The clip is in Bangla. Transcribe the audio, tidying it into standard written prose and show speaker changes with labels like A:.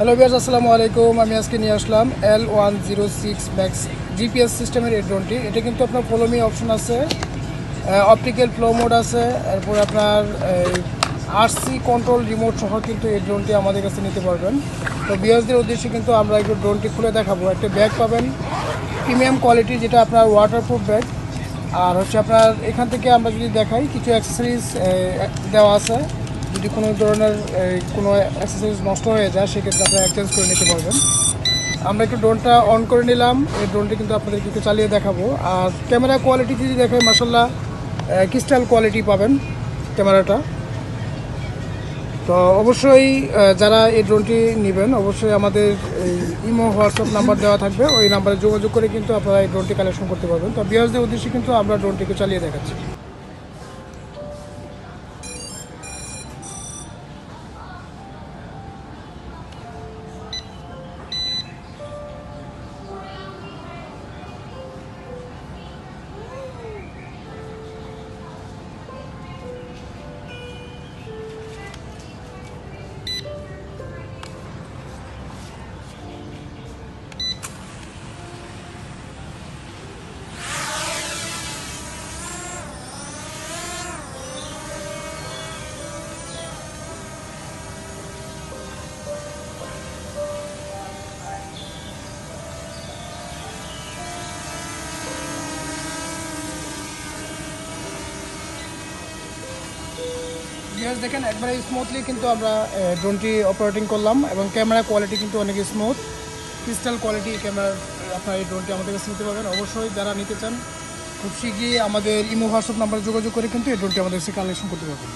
A: হ্যালো ভিউয়ার্স, আসসালামু আলাইকুম। আমি আজকে নিয়ে আসলাম L106 ম্যাক্স জিপিএস সিস্টেমের এই ড্রোনটি। এটা কিন্তু আপনার ফলোমি অপশন আছে, অপটিক্যাল ফ্লো মোড আছে, এরপর আপনার আরসি কন্ট্রোল রিমোট সহ কিন্তু এই ড্রোনটি আমাদের কাছে নিতে পারবেন। তো ভিউয়ার্সদের উদ্দেশ্যে কিন্তু আমরা একটু ড্রোনটি খুলে দেখাবো। একটা ব্যাগ পাবেন প্রিমিয়াম কোয়ালিটি, যেটা আপনার ওয়াটারপ্রুফ ব্যাগ। আর হচ্ছে আপনার এখান থেকে আমরা যদি দেখাই, কিছু অ্যাক্সেসরিজ দেওয়া আছে। যদি কোনো ধরনের কোনো অ্যাক্সেসরিজ নষ্ট হয়ে যায়, সেক্ষেত্রে আপনারা এক্সচেঞ্জ করে নিতে পারবেন। আমরা একটু ড্রোনটা অন করে নিলাম। এই ড্রোনটি কিন্তু আপনাদেরকে একটু চালিয়ে দেখাবো। আর ক্যামেরা কোয়ালিটি যদি দেখাই, মাসাল্লাহ ক্রিস্টাল কোয়ালিটি পাবেন ক্যামেরাটা। তো অবশ্যই যারা এই ড্রোনটি নেবেন, অবশ্যই আমাদের এই ইমো হোয়াটসঅ্যাপ নাম্বার দেওয়া থাকবে, ওই নাম্বারে যোগাযোগ করে কিন্তু আপনারা এই ড্রোনটি কালেকশন করতে পারবেন। তো ভিউয়ার্সদের উদ্দেশ্যে কিন্তু আমরা ড্রোনটিকে চালিয়ে দেখাচ্ছি। ভিউয়ার্স দেখেন, একবারে স্মুথলি কিন্তু আমরা ড্রোনটি অপারেটিং করলাম, এবং ক্যামেরা কোয়ালিটি কিন্তু অনেক স্মুথ, ক্রিস্টাল কোয়ালিটি ক্যামেরা। আপনার এই ড্রোনটি আমাদের কাছে নিতে পারবেন। অবশ্যই যারা নিতে চান, খুব শীঘ্রই আমাদের ইমো হোয়াটসঅ্যাপ নাম্বারে যোগাযোগ করে কিন্তু এই ড্রোনটি আমাদের কাছে কালেকশন করতে পারবেন।